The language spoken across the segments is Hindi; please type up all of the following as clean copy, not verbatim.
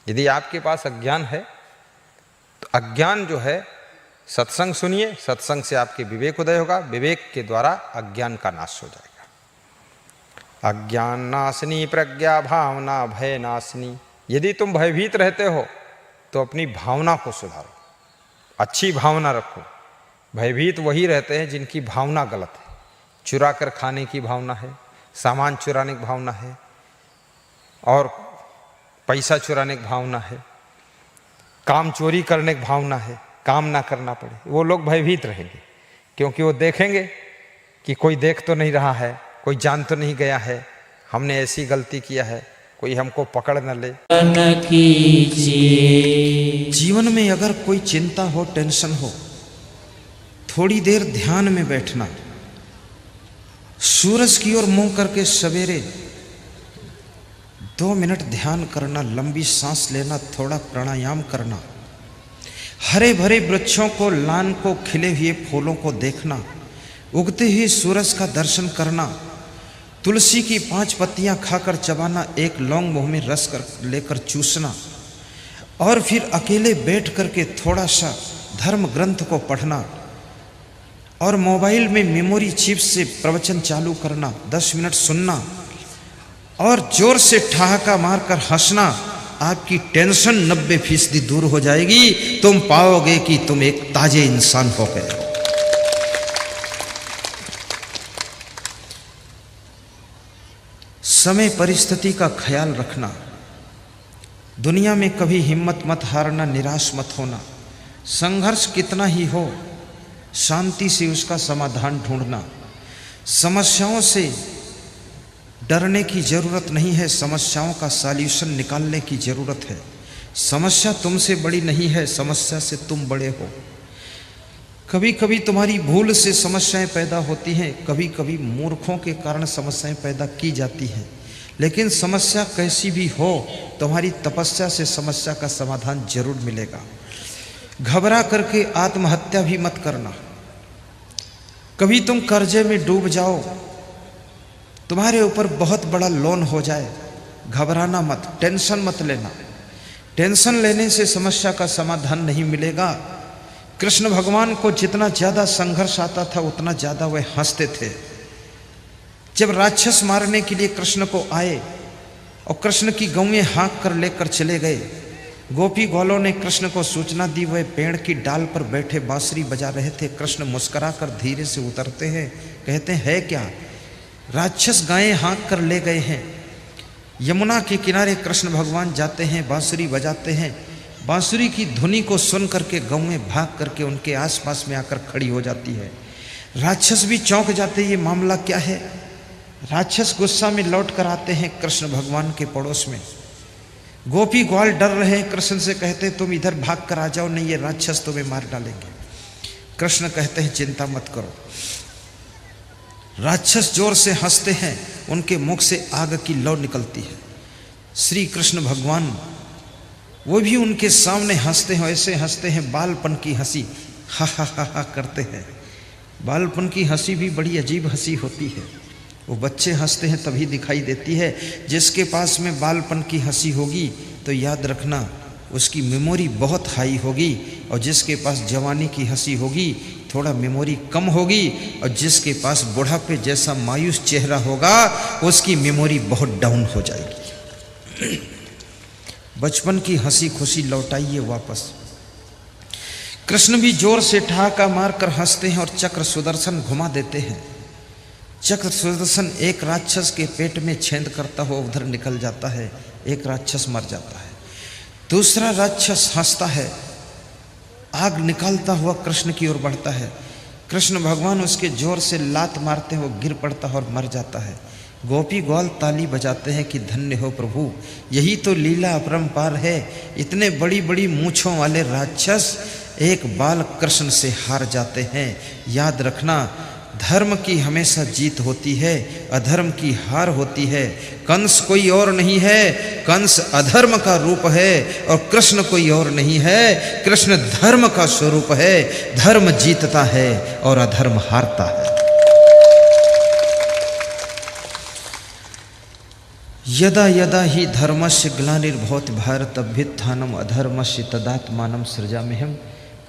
यदि आपके पास अज्ञान है तो अज्ञान जो है, सत्संग सुनिए, सत्संग से आपके विवेक उदय होगा, विवेक के द्वारा अज्ञान का नाश हो जाएगा। अज्ञान नाशनी प्रज्ञा भावना भय नाशनी। यदि तुम भयभीत रहते हो तो अपनी भावना को सुधारो, अच्छी भावना रखो। भयभीत वही रहते हैं जिनकी भावना गलत है। चुरा कर खाने की भावना है, सामान चुराने की भावना है, और पैसा चुराने की भावना है, काम चोरी करने की भावना है, काम ना करना पड़े, वो लोग भयभीत रहेंगे। क्योंकि वो देखेंगे कि कोई देख तो नहीं रहा है, कोई जान तो नहीं गया है, हमने ऐसी गलती किया है, कोई हमको पकड़ न ले। जीवन में अगर कोई चिंता हो, टेंशन हो, थोड़ी देर ध्यान में बैठना, सूरज की ओर मुंह करके सवेरे 2 मिनट ध्यान करना, लंबी सांस लेना, थोड़ा प्राणायाम करना, हरे भरे वृक्षों को, लान को, खिले हुए फूलों को देखना, उगते हुए सूरज का दर्शन करना, तुलसी की 5 पत्तियां खाकर चबाना, एक लौंग मुंह में रस कर लेकर चूसना, और फिर अकेले बैठ करके थोड़ा सा धर्म ग्रंथ को पढ़ना, और मोबाइल में मेमोरी चिप से प्रवचन चालू करना, 10 मिनट सुनना, और जोर से ठहाका मारकर हंसना, आपकी टेंशन 90% दूर हो जाएगी। तुम पाओगे कि तुम एक ताजे इंसान हो गए हो। समय परिस्थिति का ख्याल रखना, दुनिया में कभी हिम्मत मत हारना, निराश मत होना। संघर्ष कितना ही हो, शांति से उसका समाधान ढूंढना। समस्याओं से डरने की जरूरत नहीं है, समस्याओं का सॉल्यूशन निकालने की जरूरत है। समस्या तुमसे बड़ी नहीं है, समस्या से तुम बड़े हो। कभी कभी तुम्हारी भूल से समस्याएं पैदा होती हैं, कभी कभी मूर्खों के कारण समस्याएं पैदा की जाती हैं, लेकिन समस्या कैसी भी हो, तुम्हारी तपस्या से समस्या का समाधान जरूर मिलेगा। घबरा करके आत्महत्या भी मत करना। कभी तुम कर्जे में डूब जाओ, तुम्हारे ऊपर बहुत बड़ा लोन हो जाए, घबराना मत, टेंशन मत लेना। टेंशन लेने से समस्या का समाधान नहीं मिलेगा। कृष्ण भगवान को जितना ज़्यादा संघर्ष आता था उतना ज़्यादा वह हंसते थे। जब राक्षस मारने के लिए कृष्ण को आए और कृष्ण की गौएं हाँक कर लेकर चले गए, गोपी ग्वालों ने कृष्ण को सूचना दी, वह पेड़ की डाल पर बैठे बांसुरी बजा रहे थे। कृष्ण मुस्कुरा कर धीरे से उतरते हैं, कहते हैं, है क्या? राक्षस गायें हाँक कर ले गए हैं। यमुना के किनारे कृष्ण भगवान जाते हैं, बांसुरी बजाते हैं। बांसुरी की धुनी को सुन करके गौएं भाग करके उनके आसपास में आकर खड़ी हो जाती है। राक्षस भी चौंक जाते, ये मामला क्या है? राक्षस गुस्सा में लौट कर आते हैं कृष्ण भगवान के पड़ोस में। गोपी ग्वाल डर रहे हैं, कृष्ण से कहते हैं, तुम इधर भाग कर आ जाओ, नहीं ये राक्षस तुम्हें मार डालेंगे। कृष्ण कहते हैं, चिंता मत करो। राक्षस जोर से हंसते हैं, उनके मुख से आग की लौ निकलती है। श्री कृष्ण भगवान वो भी उनके सामने हंसते हैं, ऐसे हंसते हैं, बालपन की हंसी, हा हा हा हा करते हैं। बालपन की हंसी भी बड़ी अजीब हंसी होती है। वो बच्चे हंसते हैं तभी दिखाई देती है। जिसके पास में बालपन की हंसी होगी तो याद रखना उसकी मेमोरी बहुत हाई होगी, और जिसके पास जवानी की हंसी होगी थोड़ा मेमोरी कम होगी, और जिसके पास बुढ़ापे जैसा मायूस चेहरा होगा उसकी मेमोरी बहुत डाउन हो जाएगी। बचपन की हंसी खुशी लौटाइए वापस। कृष्ण भी जोर से ठहाका मारकर हंसते हैं और चक्र सुदर्शन घुमा देते हैं। चक्र सुदर्शन एक राक्षस के पेट में छेद करता हुआ उधर निकल जाता है, एक राक्षस मर जाता है। दूसरा राक्षस हंसता है, आग निकालता हुआ कृष्ण की ओर बढ़ता है। कृष्ण भगवान उसके जोर से लात मारते हैं, वो गिर पड़ता है और मर जाता है। गोपी ग्वाल ताली बजाते हैं कि धन्य हो प्रभु, यही तो लीला अपरंपार है। इतने बड़ी बड़ी मूंछों वाले राक्षस एक बाल कृष्ण से हार जाते हैं। याद रखना, धर्म की हमेशा जीत होती है, अधर्म की हार होती है। कंस कोई और नहीं है, कंस अधर्म का रूप है, और कृष्ण कोई और नहीं है, कृष्ण धर्म का स्वरूप है। धर्म जीतता है और अधर्म हारता है। यदा यदा ही धर्मस्य ग्लानिर्भवति भारत अभ्युत्थानम् अधर्मस्य तदात्मानं सृजाम्यहम्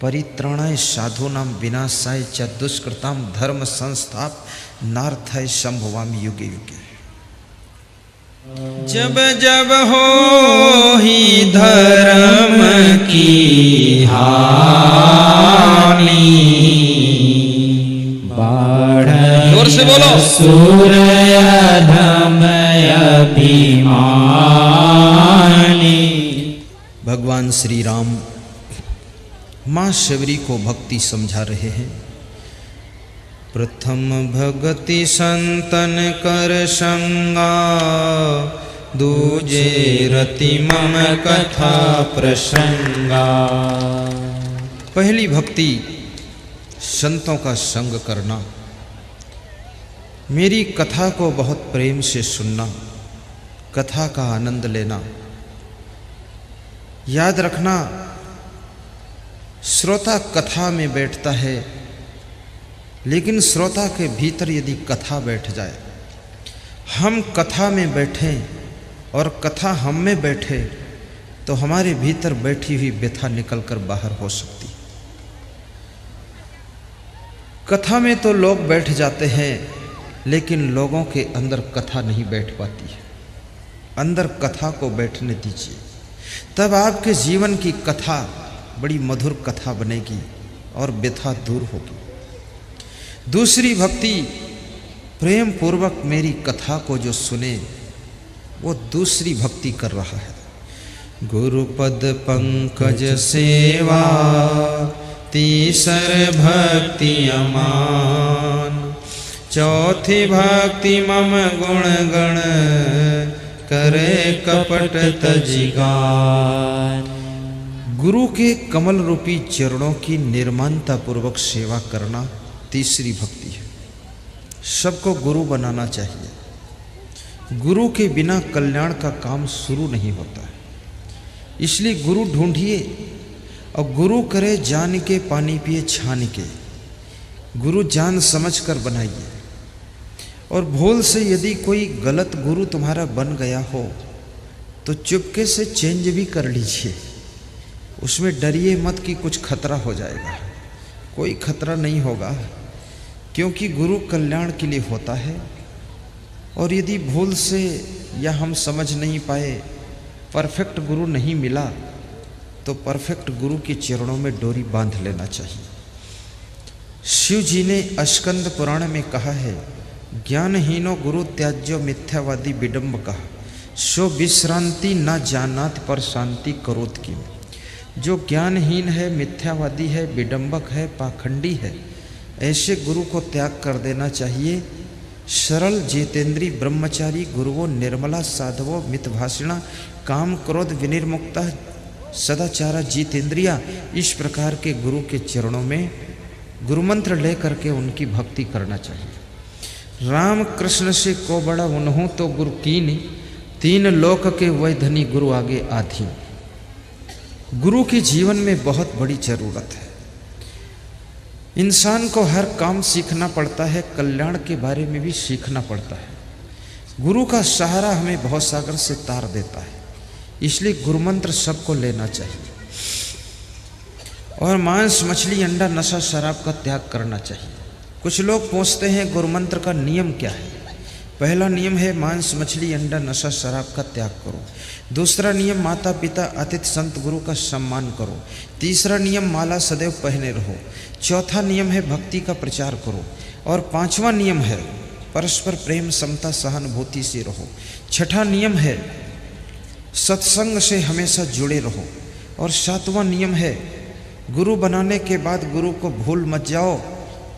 परित्राणाय साधूनां विनाशाय च दुष्कृतां धर्म संस्थापनार्थाय संभवामि युगे युगे। जब जब हो ही धर्म की हानि, जोर से बोलो, सूर्य धम अभिमानी। भगवान श्री राम माँ शबरी को भक्ति समझा रहे हैं। प्रथम भगति संतन कर संगा, दूजे रति मम कथा प्रसंगा। पहली भक्ति संतों का संग करना, मेरी कथा को बहुत प्रेम से सुनना, कथा का आनंद लेना। याद रखना, श्रोता कथा में बैठता है, लेकिन श्रोता के भीतर यदि कथा बैठ जाए, हम कथा में बैठें और कथा हम में बैठे, तो हमारे भीतर बैठी हुई व्यथा निकलकर बाहर हो सकती। कथा में तो लोग बैठ जाते हैं, लेकिन लोगों के अंदर कथा नहीं बैठ पाती है। अंदर कथा को बैठने दीजिए, तब आपके जीवन की कथा बड़ी मधुर कथा बनेगी और व्यथा दूर होगी। दूसरी भक्ति, प्रेम पूर्वक मेरी कथा को जो सुने, वो दूसरी भक्ति कर रहा है। गुरुपद पंकज सेवा तीसर भक्ति अमान, चौथी भक्ति मम गुण गण करे कपट तजिगान। गुरु के कमल रूपी चरणों की निर्माणता पूर्वक सेवा करना तीसरी भक्ति है। सबको गुरु बनाना चाहिए। गुरु के बिना कल्याण का काम शुरू नहीं होता है। इसलिए गुरु ढूंढिए और गुरु करे जान के पानी पिए छान के। गुरु जान समझ कर बनाइए। और भूल से यदि कोई गलत गुरु तुम्हारा बन गया हो तो चुपके से चेंज भी कर लीजिए। उसमें डरिए मत कि कुछ खतरा हो जाएगा। कोई खतरा नहीं होगा, क्योंकि गुरु कल्याण के लिए होता है। और यदि भूल से या हम समझ नहीं पाए, परफेक्ट गुरु नहीं मिला, तो परफेक्ट गुरु के चरणों में डोरी बांध लेना चाहिए। शिव जी ने स्कंद पुराण में कहा है, ज्ञानहीनो गुरु त्याज्यो मिथ्यावादी विडम्ब कहा, सो विश्रांति न जानात पर शांति करोत की। जो ज्ञानहीन है, मिथ्यावादी है, विडंबक है, पाखंडी है, ऐसे गुरु को त्याग कर देना चाहिए। सरल जितेंद्री ब्रह्मचारी गुरुवो निर्मला साधवो मितभाषिणा काम क्रोध विनिर्मुक्ता सदाचारा जितेंद्रिया। इस प्रकार के गुरु के चरणों में गुरु मंत्र ले करके उनकी भक्ति करना चाहिए। राम कृष्ण से को बड़ा उन्हों तो गुरु कीन, तीन लोक के वै धनी गुरु आगे आधी। गुरु के जीवन में बहुत बड़ी जरूरत है। इंसान को हर काम सीखना पड़ता है, कल्याण के बारे में भी सीखना पड़ता है। गुरु का सहारा हमें भवसागर से तार देता है। इसलिए गुरु मंत्र सबको लेना चाहिए। और मांस मछली अंडा नशा शराब का त्याग करना चाहिए। कुछ लोग पूछते हैं गुरु मंत्र का नियम क्या है। पहला नियम है मांस मछली अंडा नशा शराब का त्याग करो। दूसरा नियम माता पिता अतिथि संत गुरु का सम्मान करो। तीसरा नियम माला सदैव पहने रहो। चौथा नियम है भक्ति का प्रचार करो। और पांचवा नियम है परस्पर प्रेम समता सहानुभूति से रहो। छठा नियम है सत्संग से हमेशा जुड़े रहो। और सातवां नियम है गुरु बनाने के बाद गुरु को भूल मत जाओ।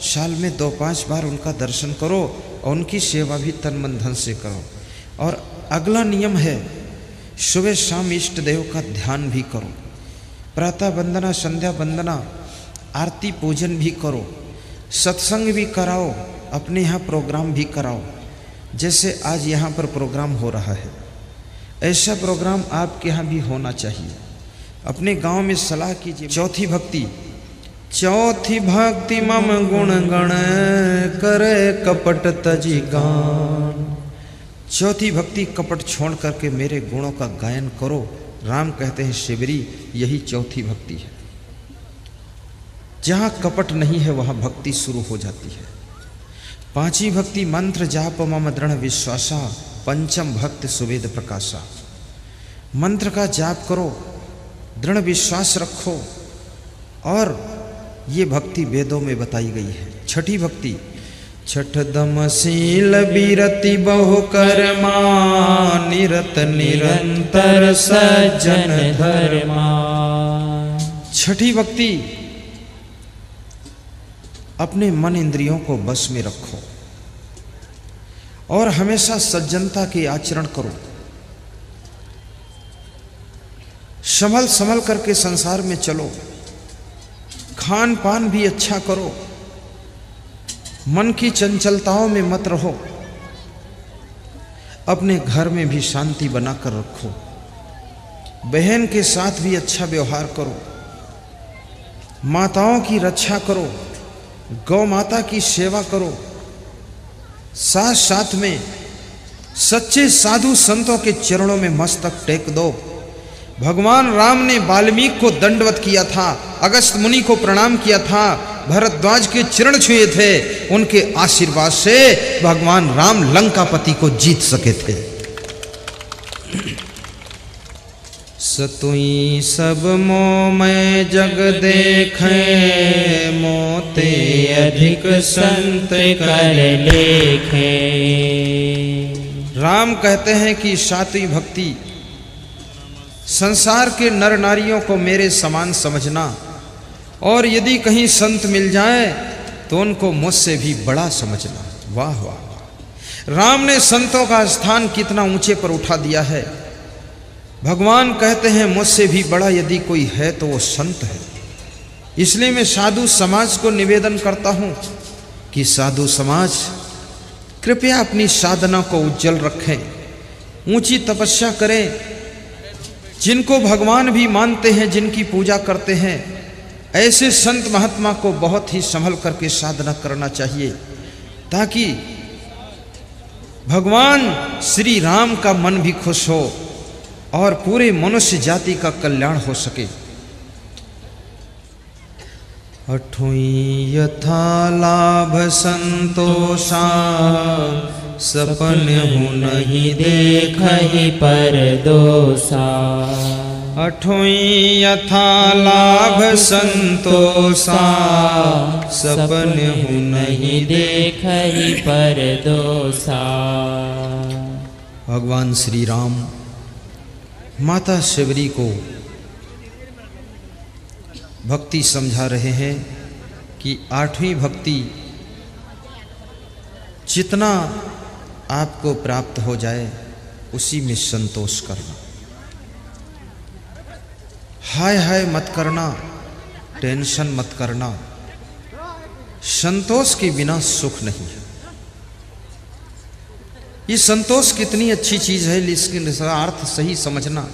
साल में 2-5 बार उनका दर्शन करो और उनकी सेवा भी तन मन धन से करो। और अगला नियम है सुबह शाम इष्ट देव का ध्यान भी करो। प्रातः वंदना, संध्या वंदना, आरती पूजन भी करो। सत्संग भी कराओ, अपने यहाँ प्रोग्राम भी कराओ। जैसे आज यहाँ पर प्रोग्राम हो रहा है, ऐसा प्रोग्राम आपके यहाँ भी होना चाहिए। अपने गांव में सलाह कीजिए। चौथी भक्ति, चौथी भक्ति मम गुण गण करे कपट तजी गान। चौथी भक्ति कपट छोड़ करके मेरे गुणों का गायन करो। राम कहते हैं शिवरी, यही चौथी भक्ति है। जहाँ कपट नहीं है वहाँ भक्ति शुरू हो जाती है। पांचवी भक्ति मंत्र जाप मम दृढ़ विश्वासा, पंचम भक्त सुवेद प्रकाशा। मंत्र का जाप करो, दृढ़ विश्वास रखो, और ये भक्ति वेदों में बताई गई है। छठी भक्ति छठ दमशील बिरति बहु कर्मा, निरत निरंतर सज्जन धर्मा। छठी भक्ति अपने मन इंद्रियों को बस में रखो और हमेशा सज्जनता के आचरण करो। संभल संभल करके संसार में चलो, खान पान भी अच्छा करो, मन की चंचलताओं में मत रहो, अपने घर में भी शांति बनाकर रखो, बहन के साथ भी अच्छा व्यवहार करो, माताओं की रक्षा करो, गौ माता की सेवा करो, साथ साथ में सच्चे साधु संतों के चरणों में मस्तक टेक दो। भगवान राम ने वाल्मीकि को दंडवत किया था, अगस्त मुनि को प्रणाम किया था, भरद्वाज के चरण छुए थे, उनके आशीर्वाद से भगवान राम लंकापति को जीत सके थे। सतुई सब मोह मैं जग देखे, मोते अधिक संत कर लेखे। राम कहते हैं कि सातवीं भक्ति संसार के नर नारियों को मेरे समान समझना, और यदि कहीं संत मिल जाए तो उनको मुझसे भी बड़ा समझना। वाह वाह, राम ने संतों का स्थान कितना ऊंचे पर उठा दिया है। भगवान कहते हैं मुझसे भी बड़ा यदि कोई है तो वो संत है। इसलिए मैं साधु समाज को निवेदन करता हूं कि साधु समाज कृपया अपनी साधना को उज्जवल रखें, ऊंची तपस्या करें। जिनको भगवान भी मानते हैं, जिनकी पूजा करते हैं, ऐसे संत महात्मा को बहुत ही संभल करके साधना करना चाहिए, ताकि भगवान श्री राम का मन भी खुश हो और पूरे मनुष्य जाति का कल्याण हो सके। अठोई यथा लाभ संतोषा, सपन हूँ नहीं देखहि पर दोषा। अठोई यथा लाभ संतोषा, सपन हूँ नहीं देखहि पर दोषा। भगवान श्री राम माता शिवरी को भक्ति समझा रहे हैं कि आठवीं भक्ति जितना आपको प्राप्त हो जाए उसी में संतोष करना। हाय हाय मत करना, टेंशन मत करना। संतोष के बिना सुख नहीं है। ये संतोष कितनी अच्छी चीज है, लेकिन इसका अर्थ सही समझना।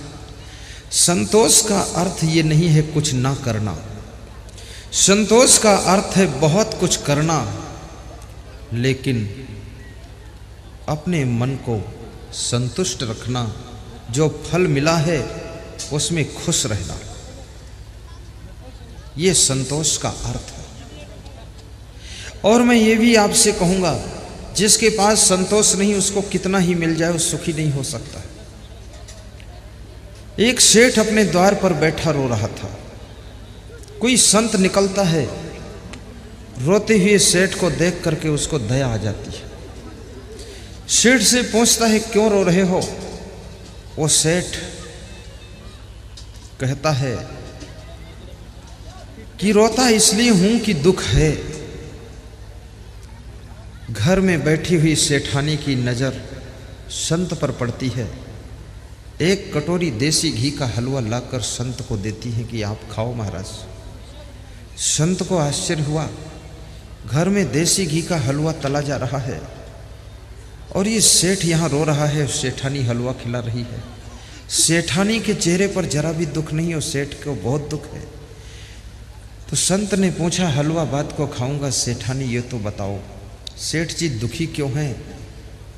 संतोष का अर्थ ये नहीं है कुछ ना करना। संतोष का अर्थ है बहुत कुछ करना, लेकिन अपने मन को संतुष्ट रखना। जो फल मिला है उसमें खुश रहना, ये संतोष का अर्थ है। और मैं ये भी आपसे कहूँगा, जिसके पास संतोष नहीं उसको कितना ही मिल जाए वो सुखी नहीं हो सकता। एक सेठ अपने द्वार पर बैठा रो रहा था। कोई संत निकलता है, रोते हुए सेठ को देख करके उसको दया आ जाती है। सेठ से पूछता है क्यों रो रहे हो? वो सेठ कहता है कि रोता इसलिए हूं कि दुख है। घर में बैठी हुई सेठानी की नजर संत पर पड़ती है। एक कटोरी देसी घी का हलवा लाकर संत को देती है कि आप खाओ महाराज। संत को आश्चर्य हुआ, घर में देसी घी का हलवा तला जा रहा है और ये सेठ यहाँ रो रहा है, सेठानी हलवा खिला रही है। सेठानी के चेहरे पर जरा भी दुख नहीं, और सेठ को बहुत दुख है। तो संत ने पूछा, हलवा बात को खाऊंगा, सेठानी ये तो बताओ सेठ जी दुखी क्यों हैं?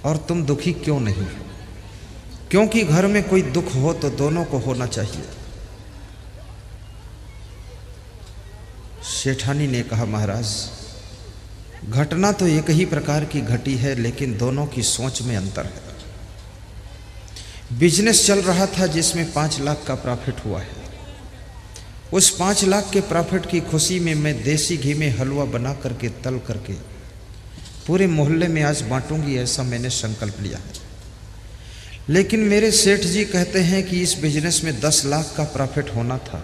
और तुम दुखी क्यों नहीं? क्योंकि घर में कोई दुख हो तो दोनों को होना चाहिए। सेठानी ने कहा, महाराज, घटना तो एक ही प्रकार की घटी है, लेकिन दोनों की सोच में अंतर है। बिजनेस चल रहा था जिसमें 5 लाख का प्रॉफिट हुआ है। उस 5 लाख के प्रॉफिट की खुशी में मैं देसी घी में हलवा बना करके तल करके पूरे मोहल्ले में आज बांटूंगी, ऐसा मैंने संकल्प लिया है। लेकिन मेरे सेठ जी कहते हैं कि इस बिजनेस में 10 लाख का प्रॉफिट होना था,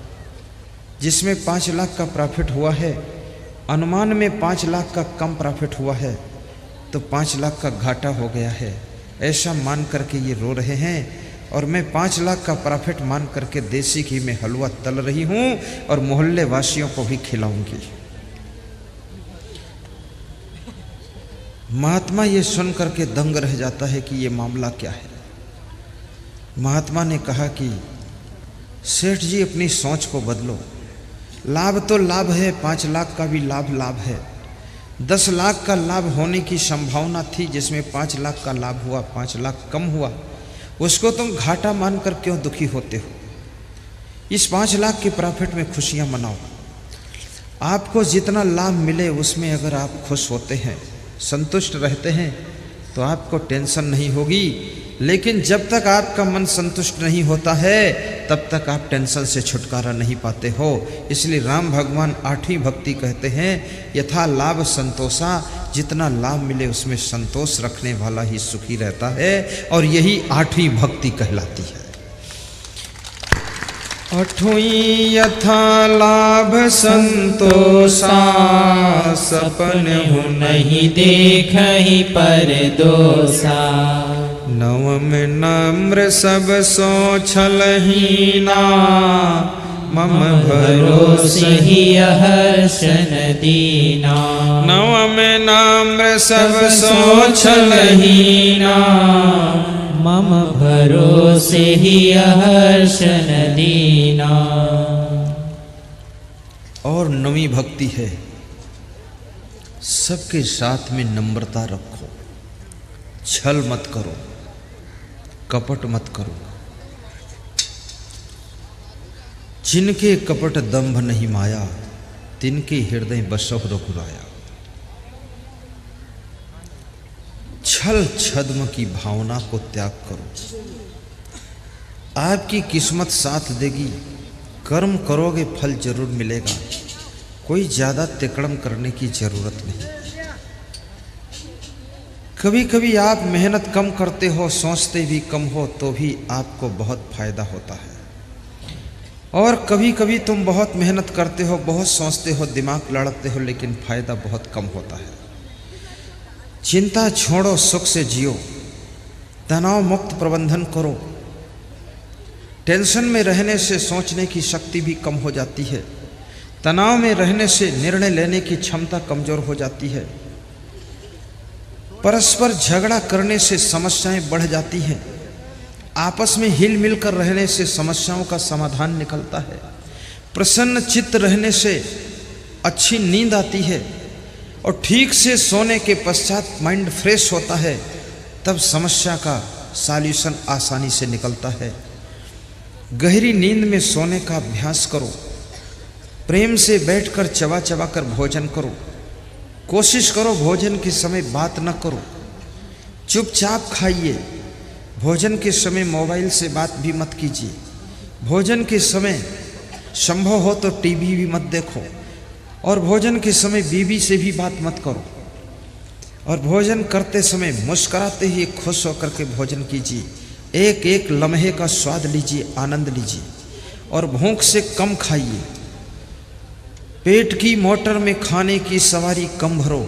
जिसमें 5 लाख का प्रॉफिट हुआ है। अनुमान में 5 लाख का कम प्रॉफिट हुआ है, तो 5 लाख का घाटा हो गया है, ऐसा मान करके ये रो रहे हैं। और मैं 5 लाख का प्रॉफिट मान करके देसी घी में हलवा तल रही हूँ और मोहल्ले वासियों को भी खिलाऊंगी। महात्मा ये सुन करके दंग रह जाता है कि ये मामला क्या है। महात्मा ने कहा कि सेठ जी, अपनी सोच को बदलो। लाभ तो लाभ है, 5 लाख का भी लाभ है। 10 लाख का लाभ होने की संभावना थी, जिसमें 5 लाख का लाभ हुआ, 5 लाख कम हुआ, उसको तुम घाटा मानकर क्यों दुखी होते हो? इस 5 लाख के प्रॉफिट में खुशियां मनाओ। आपको जितना लाभ मिले उसमें अगर आप खुश होते हैं, संतुष्ट रहते हैं, तो आपको टेंशन नहीं होगी। लेकिन जब तक आपका मन संतुष्ट नहीं होता है, तब तक आप टेंशन से छुटकारा नहीं पाते हो। इसलिए राम भगवान 8वीं भक्ति कहते हैं, यथा लाभ संतोषा, जितना लाभ मिले उसमें संतोष रखने वाला ही सुखी रहता है, और यही 8वीं भक्ति कहलाती है। 8वीं यथा लाभ संतोषा, सपन हूँ नहीं देख ही पर दोषा। 9 नम्र सब सो छलहीना, मम भरोसे ही हर्षन दीना। 9 नम्र सब सो छलहीना, मम भरोसे ही हर्षन दीना। और 9वीं भक्ति है, सबके साथ में नम्रता रखो, छल मत करो, कपट मत करो। जिनके कपट दंभ नहीं माया, तिनके हृदय बसव रघुराया। छल छद्म की भावना को त्याग करो। आपकी किस्मत साथ देगी, कर्म करोगे फल जरूर मिलेगा। कोई ज्यादा तिकड़म करने की जरूरत नहीं। कभी कभी आप मेहनत कम करते हो, सोचते भी कम हो, तो भी आपको बहुत फायदा होता है। और कभी कभी तुम बहुत मेहनत करते हो, बहुत सोचते हो, दिमाग लड़ाते हो, लेकिन फायदा बहुत कम होता है। चिंता छोड़ो, सुख से जियो, तनाव मुक्त प्रबंधन करो। टेंशन में रहने से सोचने की शक्ति भी कम हो जाती है। तनाव में रहने से निर्णय लेने की क्षमता कमजोर हो जाती है। परस्पर झगड़ा करने से समस्याएं बढ़ जाती हैं। आपस में हिल मिलकर रहने से समस्याओं का समाधान निकलता है। प्रसन्न चित्त रहने से अच्छी नींद आती है, और ठीक से सोने के पश्चात माइंड फ्रेश होता है, तब समस्या का सॉल्यूशन आसानी से निकलता है। गहरी नींद में सोने का अभ्यास करो। प्रेम से बैठकर चबा चबा कर भोजन करो। कोशिश करो भोजन के समय बात न करो, चुपचाप खाइए। भोजन के समय मोबाइल से बात भी मत कीजिए। भोजन के समय संभव हो तो टीवी भी मत देखो, और भोजन के समय बीवी से भी बात मत करो। और भोजन करते समय मुस्कुराते ही खुश होकर के भोजन कीजिए। एक एक लम्हे का स्वाद लीजिए, आनंद लीजिए, और भूख से कम खाइए। पेट की मोटर में खाने की सवारी कम भरो,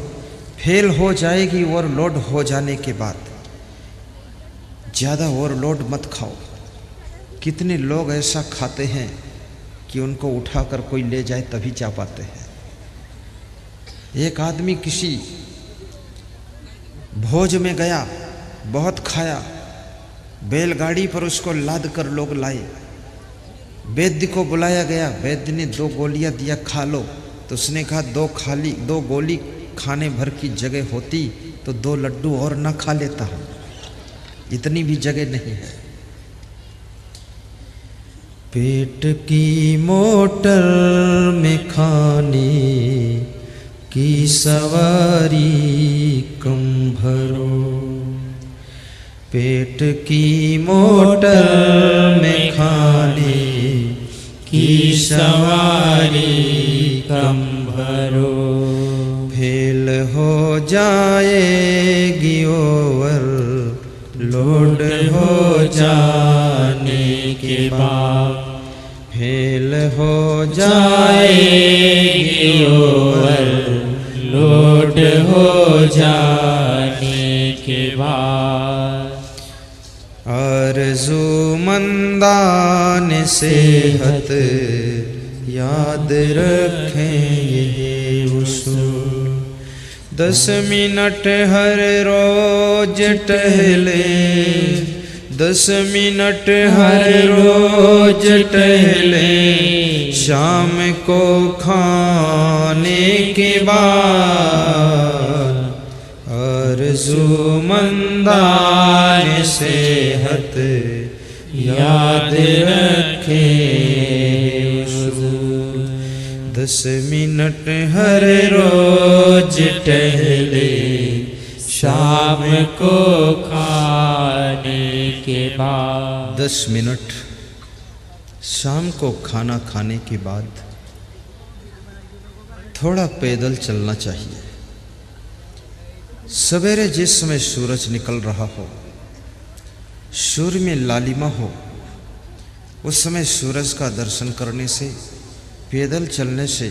फेल हो जाएगी ओवरलोड हो जाने के बाद। ज़्यादा ओवरलोड मत खाओ। कितने लोग ऐसा खाते हैं कि उनको उठाकर कोई ले जाए तभी जा पाते हैं। एक आदमी किसी भोज में गया, बहुत खाया, बैलगाड़ी पर उसको लाद कर लोग लाए। वैद्य को बुलाया गया, वैद्य ने 2 गोलियां दिया, खा लो। तो उसने कहा 2 गोली खाने भर की जगह होती तो 2 लड्डू और ना खा लेता हूँ। इतनी भी जगह नहीं है। पेट की मोटर में खाने की सवारी कम भरो, पेट की मोटर में खाने की सवारी कम भरो, फेल हो जाएगी ओवर लोड हो जाने के बाद, फेल हो जाएगी ओवर लोड हो जाने के बाद। आरज़ूमंदान सेहत याद रखें ये उसूल, 10 मिनट हर रोज टहले, 10 मिनट हर रोज टहले, शाम को खाने के बाद, आरज़ूमंदान सेहत याद रखें उसूल, 10 मिनट हर रोज टहले, शाम को खाने के बाद। 10 मिनट शाम को खाना खाने के बाद थोड़ा पैदल चलना चाहिए। सवेरे जिस समय सूरज निकल रहा हो, सूर्य में लालिमा हो, उस समय सूरज का दर्शन करने से, पैदल चलने से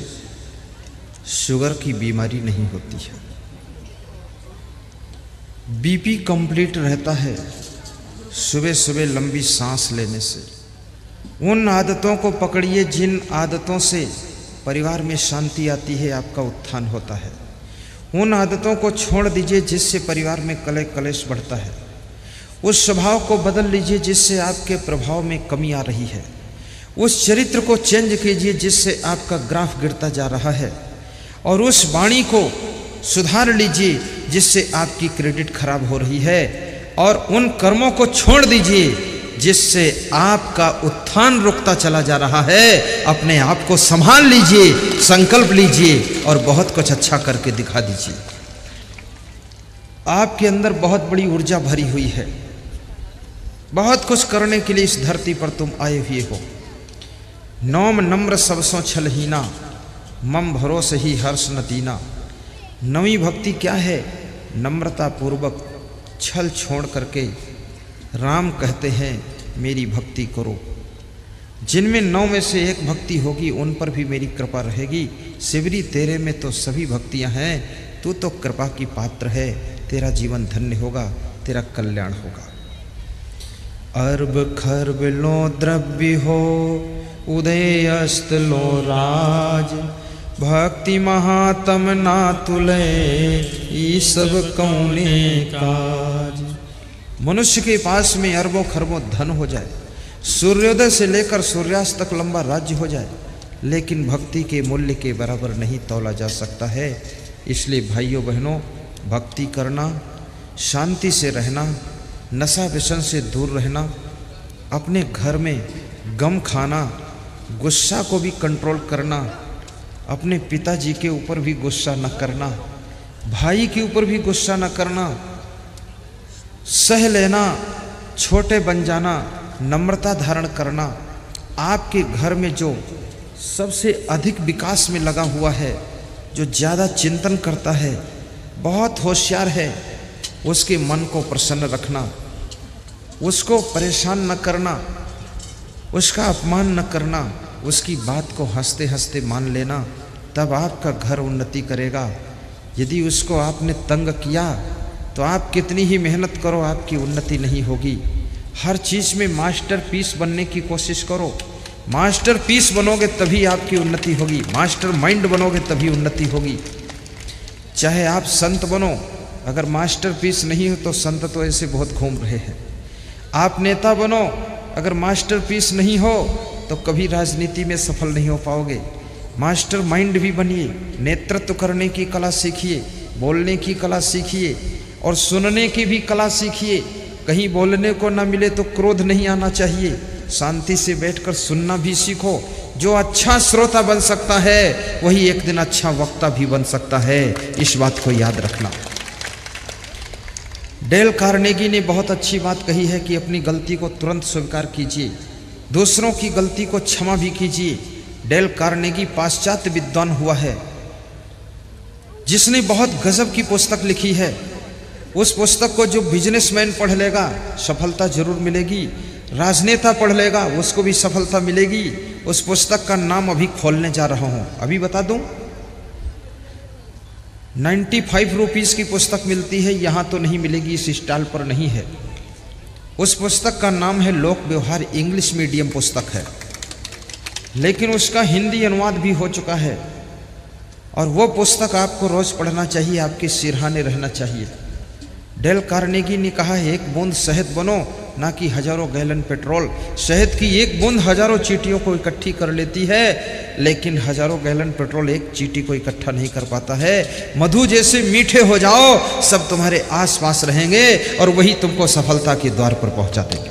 शुगर की बीमारी नहीं होती है। बीपी कंप्लीट रहता है सुबह सुबह लंबी सांस लेने से। उन आदतों को पकड़िए जिन आदतों से परिवार में शांति आती है, आपका उत्थान होता है। उन आदतों को छोड़ दीजिए जिससे परिवार में कलह कलेश बढ़ता है। उस स्वभाव को बदल लीजिए जिससे आपके प्रभाव में कमी आ रही है। उस चरित्र को चेंज कीजिए जिससे आपका ग्राफ गिरता जा रहा है। और उस वाणी को सुधार लीजिए जिससे आपकी क्रेडिट खराब हो रही है। और उन कर्मों को छोड़ दीजिए जिससे आपका उत्थान रुकता चला जा रहा है। अपने आप को संभाल लीजिए, संकल्प लीजिए और बहुत कुछ अच्छा करके दिखा दीजिए। आपके अंदर बहुत बड़ी ऊर्जा भरी हुई है। बहुत कुछ करने के लिए इस धरती पर तुम आए हुए हो। नौम नम्र सबसों छलहीना, मम भरोस ही हर्ष न दीना। नवी भक्ति क्या है? नम्रता पूर्वक छल छोड़ करके राम कहते हैं मेरी भक्ति करो। जिनमें 9 में से एक भक्ति होगी उन पर भी मेरी कृपा रहेगी। शिवरी तेरे में तो सभी भक्तियां हैं, तू तो कृपा की पात्र है। तेरा जीवन धन्य होगा, तेरा कल्याण होगा। अर्ब खर्ब लो द्रव्य हो, उदय अस्त लो राज। भक्ति महातम ना तुले, ये सब कौने काज। मनुष्य के पास में अरबों खरबों धन हो जाए, सूर्योदय से लेकर सूर्यास्त तक लंबा राज्य हो जाए, लेकिन भक्ति के मूल्य के बराबर नहीं तौला जा सकता है। इसलिए भाइयों बहनों, भक्ति करना, शांति से रहना, नशा व्यसन से दूर रहना, अपने घर में गम खाना, गुस्सा को भी कंट्रोल करना, अपने पिताजी के ऊपर भी गुस्सा न करना, भाई के ऊपर भी गुस्सा न करना, सह लेना, छोटे बन जाना, नम्रता धारण करना। आपके घर में जो सबसे अधिक विकास में लगा हुआ है, जो ज़्यादा चिंतन करता है, बहुत होशियार है, उसके मन को प्रसन्न रखना, उसको परेशान न करना, उसका अपमान न करना, उसकी बात को हंसते हंसते मान लेना। तब आपका घर उन्नति करेगा। यदि उसको आपने तंग किया तो आप कितनी ही मेहनत करो, आपकी उन्नति नहीं होगी। हर चीज़ में मास्टरपीस बनने की कोशिश करो। मास्टरपीस बनोगे तभी आपकी उन्नति होगी। मास्टर माइंड बनोगे तभी उन्नति होगी। चाहे आप संत बनो, अगर मास्टरपीस नहीं हो तो संत तो ऐसे बहुत घूम रहे हैं। आप नेता बनो, अगर मास्टरपीस नहीं हो तो कभी राजनीति में सफल नहीं हो पाओगे। मास्टर माइंड भी बनिए, नेतृत्व करने की कला सीखिए, बोलने की कला सीखिए और सुनने की भी कला सीखिए। कहीं बोलने को ना मिले तो क्रोध नहीं आना चाहिए, शांति से बैठकर सुनना भी सीखो। जो अच्छा श्रोता बन सकता है वही एक दिन अच्छा वक्ता भी बन सकता है, इस बात को याद रखना। डेल कार्नेगी ने बहुत अच्छी बात कही है कि अपनी गलती को तुरंत स्वीकार कीजिए, दूसरों की गलती को क्षमा भी कीजिए। डेल कार्नेगी पाश्चात्य विद्वान हुआ है जिसने बहुत गजब की पुस्तक लिखी है। उस पुस्तक को जो बिजनेसमैन पढ़ लेगा सफलता जरूर मिलेगी, राजनेता पढ़ लेगा उसको भी सफलता मिलेगी। उस पुस्तक का नाम अभी खोलने जा रहा हूं, अभी बता दूं। 95 रुपीज़ की पुस्तक मिलती है, यहाँ तो नहीं मिलेगी, इस स्टॉल पर नहीं है। उस पुस्तक का नाम है लोक व्यवहार, इंग्लिश मीडियम पुस्तक है, लेकिन उसका हिंदी अनुवाद भी हो चुका है। और वो पुस्तक आपको रोज पढ़ना चाहिए, आपके सिरहाने रहना चाहिए। डेल कार्नेगी ने कहा है, एक बूंद शहद बनो ना कि हजारों गैलन पेट्रोल। शहद की एक बूंद हजारों चींटियों को इकट्ठी कर लेती है, लेकिन हजारों गैलन पेट्रोल एक चींटी को इकट्ठा नहीं कर पाता है। मधु जैसे मीठे हो जाओ, सब तुम्हारे आसपास रहेंगे और वही तुमको सफलता के द्वार पर पहुंचा देंगे।